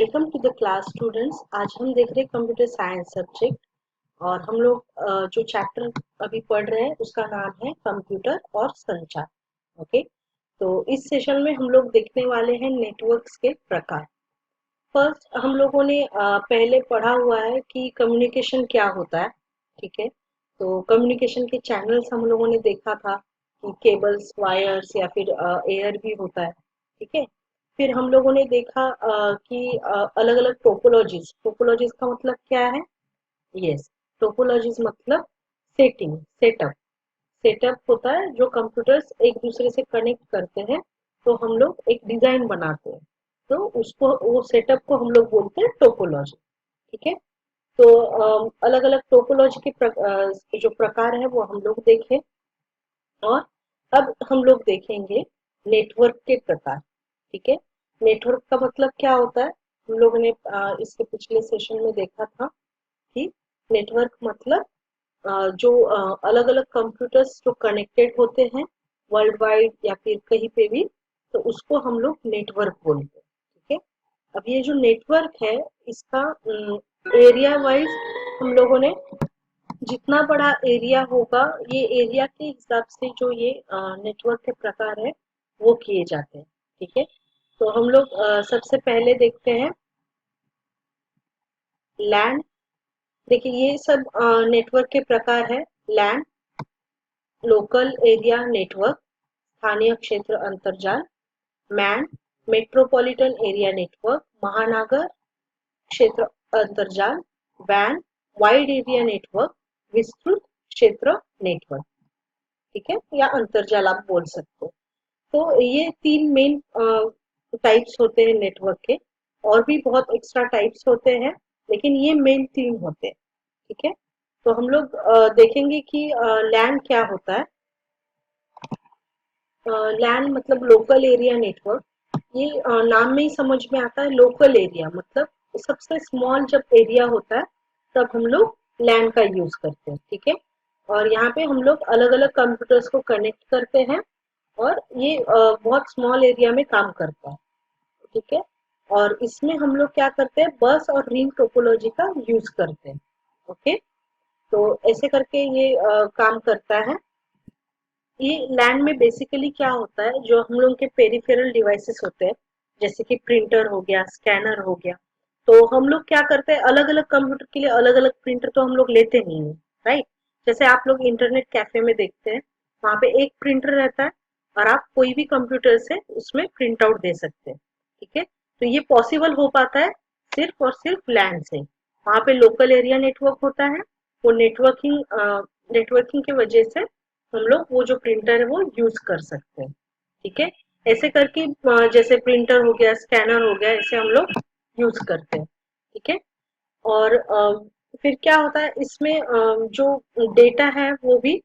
Welcome to the class students. आज हम देख रहे हैं कंप्यूटर साइंस सब्जेक्ट और हम लोग जो चैप्टर अभी पढ़ रहे हैं उसका नाम है कंप्यूटर और संचार। ओके, तो इस सेशन में हम लोग देखने वाले हैं नेटवर्क्स के प्रकार। फर्स्ट हम लोगों ने पहले पढ़ा हुआ है कि कम्युनिकेशन क्या होता है। ठीक है, तो कम्युनिकेशन के चैनल्स हम लोगों ने देखा था कि केबल्स, वायर्स या फिर एयर भी होता है। ठीक है, फिर हम लोगों ने देखा कि अलग अलग टोपोलॉजीज टोपोलॉजीज का मतलब क्या है। यस, टोपोलॉजीज मतलब सेटिंग, सेटअप। सेटअप होता है जो कंप्यूटर्स एक दूसरे से कनेक्ट करते हैं, तो हम लोग एक डिजाइन बनाते हैं, तो उसको वो सेटअप को हम लोग बोलते हैं टोपोलॉजी। ठीक है, तो अलग अलग टोपोलॉजी के जो प्रकार है वो हम लोग देखें। और अब हम लोग देखेंगे नेटवर्क के प्रकार। ठीक है, नेटवर्क का मतलब क्या होता है, हम लोगों ने इसके पिछले सेशन में देखा था कि नेटवर्क मतलब जो अलग अलग कंप्यूटर्स जो कनेक्टेड होते हैं वर्ल्ड वाइड या फिर कहीं पे भी, तो उसको हम लोग नेटवर्क बोलते हैं। ठीक है, अब ये जो नेटवर्क है इसका एरिया वाइज हम लोगों ने, जितना बड़ा एरिया होगा ये एरिया के हिसाब से जो ये नेटवर्क के प्रकार है वो किए जाते हैं। ठीक है, तो हम लोग सबसे पहले देखते हैं लैंड। देखिए ये सब नेटवर्क के प्रकार है। लैंड, लोकल एरिया नेटवर्क, स्थानीय क्षेत्र अंतरजाल। मैन, मेट्रोपॉलिटन एरिया नेटवर्क, महानगर क्षेत्र अंतरजाल। वैन, वाइड एरिया नेटवर्क, विस्तृत क्षेत्र नेटवर्क। ठीक है, या अंतरजाल आप बोल सकते हो। तो ये तीन मेन टाइप्स होते हैं नेटवर्क के, और भी बहुत एक्स्ट्रा टाइप्स होते हैं, लेकिन ये मेन तीन होते हैं। ठीक है, तो हम लोग देखेंगे कि लैन क्या होता है। लैन मतलब लोकल एरिया नेटवर्क। ये नाम में ही समझ में आता है, लोकल एरिया मतलब सबसे स्मॉल जब एरिया होता है तब हम लोग लैन का यूज करते हैं। ठीक है, और यहाँ पे हम लोग अलग अलग कंप्यूटर्स को कनेक्ट करते हैं और ये बहुत स्मॉल एरिया में काम करता है। ठीक है, और इसमें हम लोग क्या करते हैं, बस और रिंग टोपोलॉजी का यूज करते हैं। ओके, तो ऐसे करके ये काम करता है। ये लैन में बेसिकली क्या होता है, जो हम लोग के पेरिफेरल डिवाइसेस होते हैं जैसे कि प्रिंटर हो गया, स्कैनर हो गया, तो हम लोग क्या करते हैं, अलग अलग कंप्यूटर के लिए अलग अलग प्रिंटर तो हम लोग लेते नहीं है। राइट, जैसे आप लोग इंटरनेट कैफे में देखते हैं, वहां पे एक प्रिंटर रहता है और आप कोई भी कंप्यूटर से उसमें प्रिंट आउट दे सकते हैं। ठीक है, तो ये पॉसिबल हो पाता है सिर्फ और सिर्फ लैन से। वहां पे लोकल एरिया नेटवर्क होता है, वो नेटवर्किंग नेटवर्किंग की वजह से हम लोग वो जो प्रिंटर है वो यूज कर सकते हैं। ठीक है, ऐसे करके जैसे प्रिंटर हो गया, स्कैनर हो गया, ऐसे हम लोग यूज करते हैं। ठीक है, और फिर क्या होता है इसमें, जो डेटा है वो भी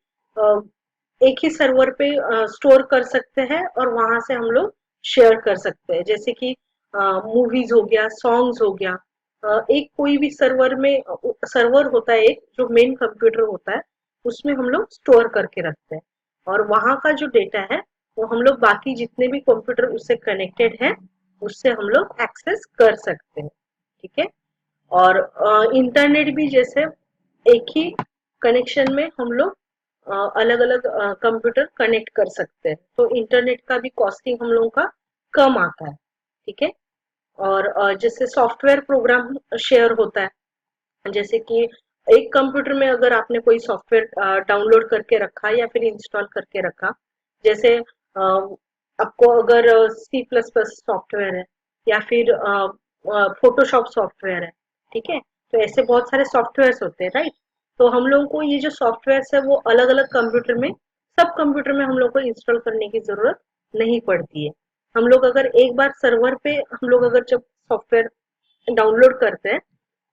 एक ही सर्वर पे स्टोर कर सकते हैं और वहां से हम लोग शेयर कर सकते हैं। जैसे कि मूवीज हो गया, सॉन्ग्स हो गया, एक कोई भी सर्वर में सर्वर होता है, एक जो मेन कंप्यूटर होता है उसमें हम लोग स्टोर करके रखते हैं, और वहां का जो डेटा है वो हम लोग बाकी जितने भी कंप्यूटर उससे कनेक्टेड है उससे हम लोग एक्सेस कर सकते हैं। ठीक है, और इंटरनेट भी जैसे एक ही कनेक्शन में हम लोग अलग अलग कंप्यूटर कनेक्ट कर सकते हैं, तो इंटरनेट का भी कॉस्टिंग हम लोगों का कम आता है। ठीक है, और जैसे सॉफ्टवेयर प्रोग्राम शेयर होता है, जैसे कि एक कंप्यूटर में अगर आपने कोई सॉफ्टवेयर डाउनलोड करके रखा या फिर इंस्टॉल करके रखा, जैसे आपको अगर सी प्लस प्लस सॉफ्टवेयर है या फिर फोटोशॉप सॉफ्टवेयर है। ठीक है, तो ऐसे बहुत सारे सॉफ्टवेयर होते हैं। राइट, तो हम लोगों को ये जो सॉफ्टवेयर है वो अलग अलग कंप्यूटर में, सब कंप्यूटर में हम लोग को इंस्टॉल करने की जरूरत नहीं पड़ती है। हम लोग अगर एक बार सर्वर पे हम लोग अगर जब सॉफ्टवेयर डाउनलोड करते हैं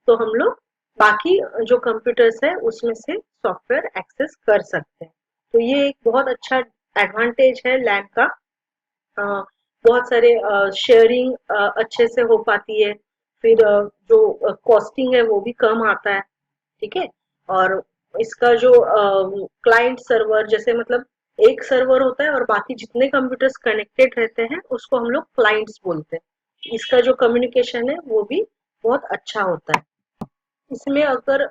तो हम लोग बाकी जो कंप्यूटर्स है उसमें से सॉफ्टवेयर एक्सेस कर सकते हैं। तो ये एक बहुत अच्छा एडवांटेज है लैन का। बहुत सारे शेयरिंग अच्छे से हो पाती है, फिर जो कॉस्टिंग है वो भी कम आता है। ठीक है, और इसका जो क्लाइंट सर्वर जैसे मतलब एक सर्वर होता है और बाकी जितने कंप्यूटर्स कनेक्टेड रहते हैं उसको हम लोग क्लाइंट्स बोलते हैं। इसका जो कम्युनिकेशन है वो भी बहुत अच्छा होता है। इसमें अगर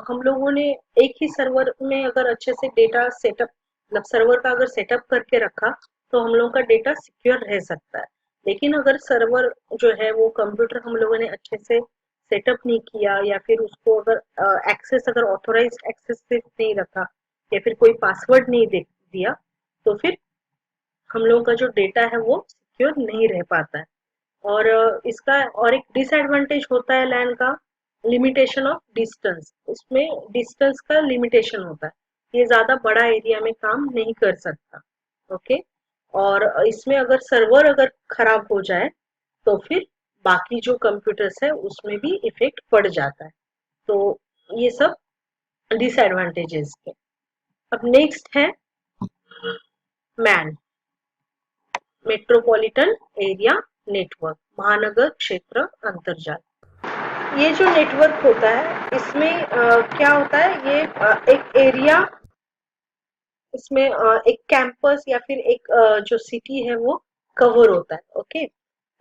हम लोगों ने एक ही सर्वर में अगर अच्छे से डेटा सेटअप, मतलब सर्वर का अगर सेटअप करके रखा, तो हम लोगों का डेटा सिक्योर रह सकता है। लेकिन अगर सर्वर जो है वो कंप्यूटर हम लोगों ने अच्छे से सेटअप नहीं किया, या फिर उसको अगर एक्सेस, अगर ऑथोराइज एक्सेस नहीं रखा, या फिर कोई पासवर्ड नहीं दे दिया, तो फिर हम लोगों का जो डेटा है वो सिक्योर नहीं रह पाता है। और इसका और एक डिसएडवांटेज होता है लैन का, लिमिटेशन ऑफ डिस्टेंस। इसमें डिस्टेंस का लिमिटेशन होता है, ये ज्यादा बड़ा एरिया में काम नहीं कर सकता। ओके। और इसमें अगर सर्वर अगर खराब हो जाए, तो फिर बाकी जो कंप्यूटर्स है उसमें भी इफेक्ट पड़ जाता है। तो ये सब डिसएडवांटेजेस है। अब नेक्स्ट है मैन, मेट्रोपॉलिटन एरिया नेटवर्क, महानगर क्षेत्र अंतर्जाल। ये जो नेटवर्क होता है इसमें क्या होता है, ये एक एरिया, इसमें एक कैंपस या फिर एक जो सिटी है वो कवर होता है। ओके।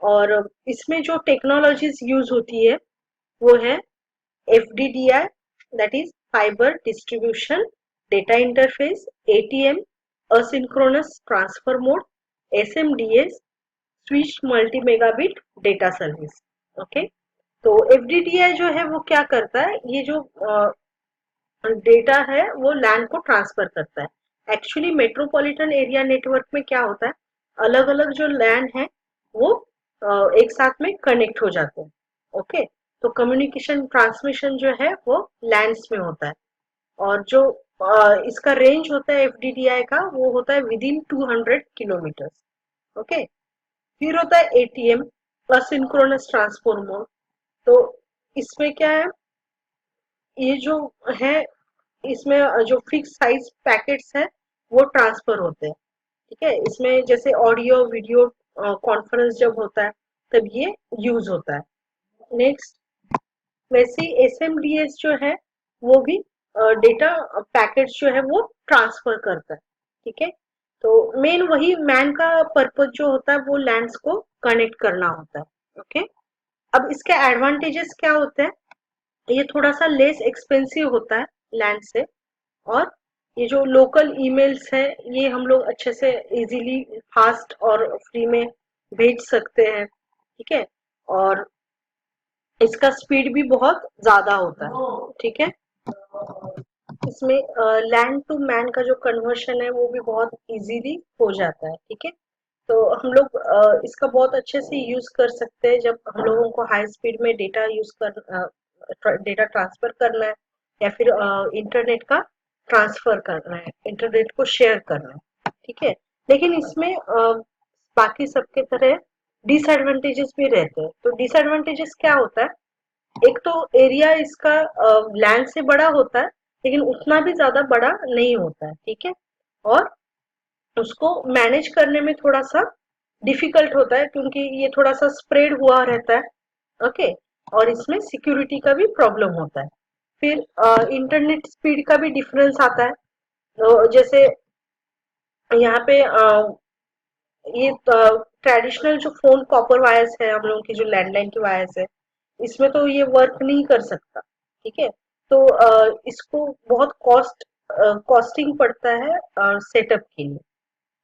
और इसमें जो टेक्नोलॉजीज यूज होती है वो है FDDI, that is fibre distribution data interface, ATM, asynchronous transfer mode, SMDS, switch multi megabit data service. Okay. तो FDDI जो है वो क्या करता है, ये जो डेटा है वो लैन को ट्रांसफर करता है। एक्चुअली मेट्रोपॉलिटन एरिया नेटवर्क में क्या होता है, अलग अलग जो लैन है वो एक साथ में कनेक्ट हो जाते हैं। ओके। तो कम्युनिकेशन ट्रांसमिशन जो है वो लैंड्स में होता है। और जो इसका रेंज होता है FDDI का, वो होता है विद इन 200 किलोमीटर। ओके। फिर होता है ATM, असिंक्रोनस ट्रांसफर मोड। तो इसमें क्या है, ये जो है, इसमें जो फिक्स साइज पैकेट्स है वो ट्रांसफर होते हैं। ठीक है। इसमें जैसे ऑडियो वीडियो कॉन्फ्रेंस जब होता है तब ये यूज होता है। नेक्स्ट, वैसे SMDS जो है वो भी डेटा पैकेट्स जो है वो ट्रांसफर करता है। ठीक है। तो मेन वही मैन का पर्पज जो होता है वो लैंड्स को कनेक्ट करना होता है। ओके। अब इसके एडवांटेजेस क्या होते हैं, ये थोड़ा सा लेस एक्सपेंसिव होता है लैंड से। और ये जो लोकल ईमेल्स है ये हम लोग अच्छे से इजीली फास्ट और फ्री में भेज सकते हैं। ठीक है। और इसका स्पीड भी बहुत ज्यादा होता है। ठीक है। इसमें लैंड टू मैन का जो कन्वर्शन है वो भी बहुत इजीली हो जाता है। ठीक है। तो हम लोग इसका बहुत अच्छे से यूज कर सकते हैं जब हम लोगों को हाई स्पीड में डेटा यूज कर डेटा ट्रांसफर करना है, या फिर इंटरनेट का ट्रांसफर करना है, इंटरनेट को शेयर करना है। ठीक है। लेकिन इसमें बाकी सबके तरह डिसएडवांटेजेस भी रहते हैं। तो डिसएडवांटेजेस क्या होता है, एक तो एरिया इसका लैंड से बड़ा होता है, लेकिन उतना भी ज्यादा बड़ा नहीं होता है। ठीक है। और उसको मैनेज करने में थोड़ा सा डिफिकल्ट होता है, क्योंकि ये थोड़ा सा स्प्रेड हुआ रहता है। ओके। और इसमें सिक्योरिटी का भी प्रॉब्लम होता है। फिर इंटरनेट स्पीड का भी डिफरेंस आता है। तो जैसे यहाँ पे ये ट्रेडिशनल जो फोन कॉपर वायर्स है, हम लोगों की जो लैंडलाइन की वायर्स है, इसमें तो ये वर्क नहीं कर सकता। ठीक है। तो इसको बहुत कॉस्टिंग पड़ता है सेटअप के लिए।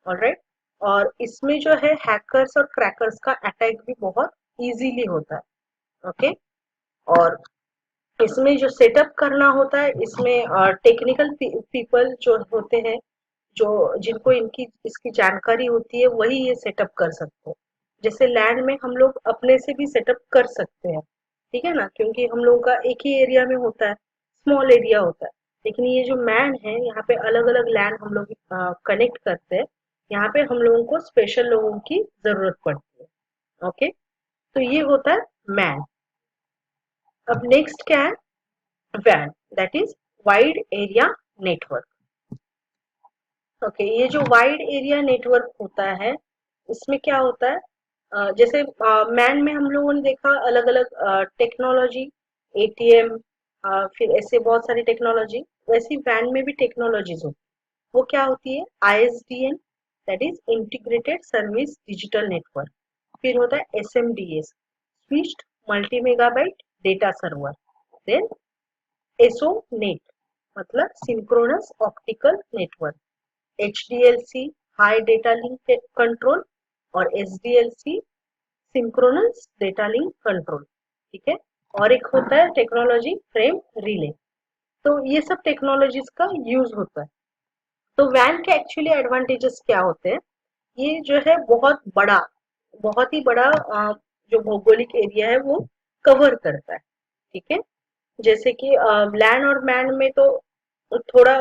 ऑलराइट। और इसमें जो है हैकर्स और क्रैकर्स का अटैक भी बहुत इजीली होता है। ओके। और इसमें जो सेटअप करना होता है, इसमें टेक्निकल पीपल जो होते हैं, जो जिनको इनकी इसकी जानकारी होती है, वही ये सेटअप कर सकते हैं। जैसे लैंड में हम लोग अपने से भी सेटअप कर सकते हैं। ठीक है ना, क्योंकि हम लोगों का एक ही एरिया में होता है, स्मॉल एरिया होता है। लेकिन ये जो मैन है, यहाँ पे अलग अलग लैंड हम लोग कनेक्ट करते हैं। यहाँ पे हम लोगों को स्पेशल लोगों की जरूरत पड़ती है। ओके। तो ये होता है मैन। अब नेक्स्ट क्या है, वैन, that is wide area network. Okay. ये जो वाइड एरिया नेटवर्क होता है, इसमें क्या होता है, जैसे मैन में हम लोगों ने देखा अलग अलग टेक्नोलॉजी, ATM, फिर ऐसे बहुत सारी टेक्नोलॉजी, वैसी वैन में भी टेक्नोलॉजीज होती है। वो क्या होती है, ISDN, that is integrated service digital network. फिर होता है SMDS, switched multi megabyte data server. Then SONET मतलब synchronous optical network. HDLC high data link control, और SDLC synchronous data link control. ठीक है। और एक होता है टेक्नोलॉजी फ्रेम रिले। तो ये सब टेक्नोलॉजीज का यूज होता है। तो वैन के एक्चुअली एडवांटेजेस क्या होते हैं? ये जो है बहुत ही बड़ा जो भौगोलिक एरिया है वो कवर करता है। ठीक है। जैसे कि लैंड और मैन में तो थोड़ा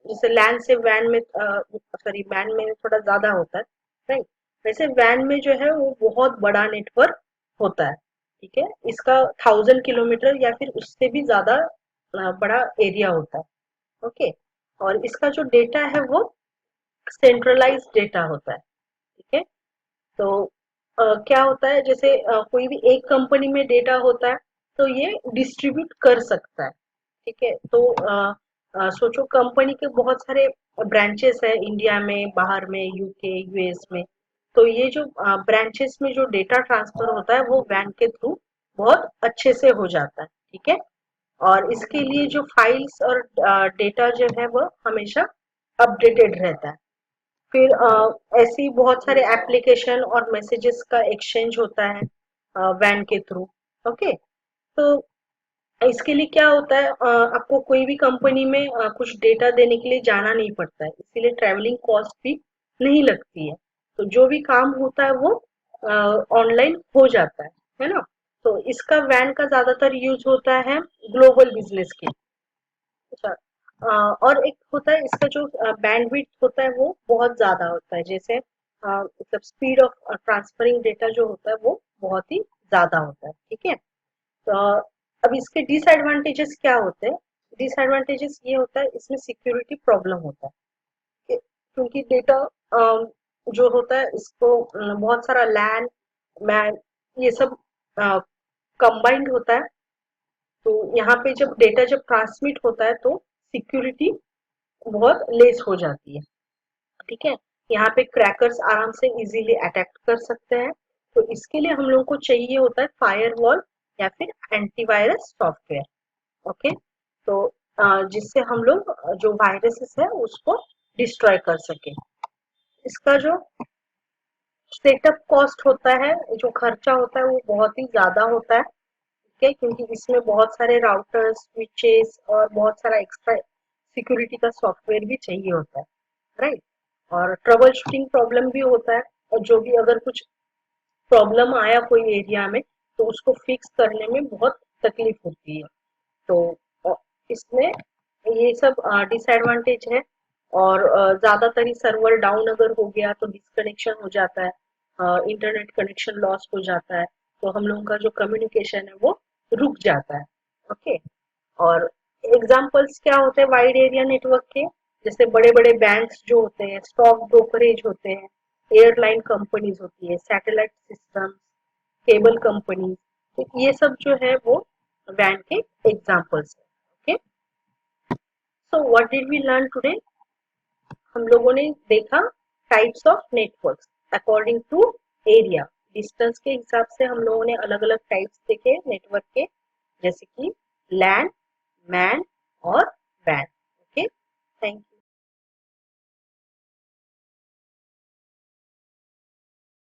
जैसे लैंड से वैन में सॉरी वैन में थोड़ा ज्यादा होता है, राइट। वैसे वैन में जो है वो बहुत बड़ा नेटवर्क होता है। ठीक है। इसका 1000 किलोमीटर या फिर उससे भी ज्यादा बड़ा एरिया होता है। ओके। और इसका जो डेटा है वो सेंट्रलाइज डेटा होता है। ठीक है। तो क्या होता है, जैसे कोई भी एक कंपनी में डेटा होता है तो ये डिस्ट्रीब्यूट कर सकता है। ठीक है। तो सोचो कंपनी के बहुत सारे ब्रांचेस है इंडिया में, बाहर में, यूके, यूएस में। तो ये जो ब्रांचेस में जो डेटा ट्रांसफर होता है वो वैन के थ्रू बहुत अच्छे से हो जाता है। ठीक है। और इसके लिए जो फाइल्स और डेटा जो है वो हमेशा अपडेटेड रहता है। फिर ऐसी बहुत सारे एप्लीकेशन और मैसेजेस का एक्सचेंज होता है वैन के थ्रू। ओके। तो इसके लिए क्या होता है, आपको कोई भी कंपनी में कुछ डेटा देने के लिए जाना नहीं पड़ता है, इसीलिए ट्रैवलिंग कॉस्ट भी नहीं लगती है। तो जो भी काम होता है वो ऑनलाइन हो जाता है ना। तो इसका वैन का ज्यादातर यूज होता है ग्लोबल बिजनेस के। अच्छा। और एक होता है इसका जो बैंडविड्थ होता है वो बहुत ज्यादा होता है, जैसे मतलब स्पीड ऑफ ट्रांसफरिंग डेटा जो होता है वो बहुत ही ज्यादा होता है। ठीक है। तो अब इसके डिसएडवांटेजेस क्या होते हैं? डिसएडवांटेजेस ये होता है, इसमें सिक्योरिटी प्रॉब्लम होता है क्योंकि डेटा जो होता है इसको बहुत सारा लैन मैन ये सब कंबाइंड होता है। तो यहाँ पे जब डेटा जब ट्रांसमिट होता है तो सिक्योरिटी बहुत लेस हो जाती है। ठीक है। यहाँ पे क्रैकर्स आराम से इजीली अटैक कर सकते हैं। तो इसके लिए हम लोग को चाहिए होता है फायरवॉल या फिर एंटीवायरस सॉफ्टवेयर। ओके। तो जिससे हम लोग जो वायरसेस है उसको डिस्ट्रॉय कर सके। इसका जो सेटअप कॉस्ट होता है, जो खर्चा होता है वो बहुत ही ज्यादा होता है। ठीक है। क्योंकि इसमें बहुत सारे राउटर्स, स्विचेस और बहुत सारा एक्स्ट्रा सिक्योरिटी का सॉफ्टवेयर भी चाहिए होता है, राइट। और ट्रबल शूटिंग प्रॉब्लम भी होता है, और जो भी अगर कुछ प्रॉब्लम आया कोई एरिया में तो उसको फिक्स करने में बहुत तकलीफ होती है। तो इसमें ये सब डिसएडवांटेज है। और ज्यादातर ही सर्वर डाउन अगर हो गया तो डिसकनेक्शन हो जाता है, इंटरनेट कनेक्शन लॉस हो जाता है। तो हम लोगों का जो कम्युनिकेशन है वो रुक जाता है। ओके। और एग्जाम्पल्स क्या होते हैं वाइड एरिया नेटवर्क के? जैसे बड़े बड़े बैंक्स जो होते हैं, स्टॉक ब्रोकरेज होते हैं, एयरलाइन कंपनीज होती है, सैटेलाइट सिस्टम, केबल कंपनी। तो ये सब जो है वो वैन के एग्जाम्पल्स है। Okay. So what did we learn today? हम लोगों ने देखा types of networks according to area. Distance के हिसाब से हम लोगों ने अलग अलग टाइप्स देखे नेटवर्क के, जैसे कि लैंड, मैन और वैन। ओके। थैंक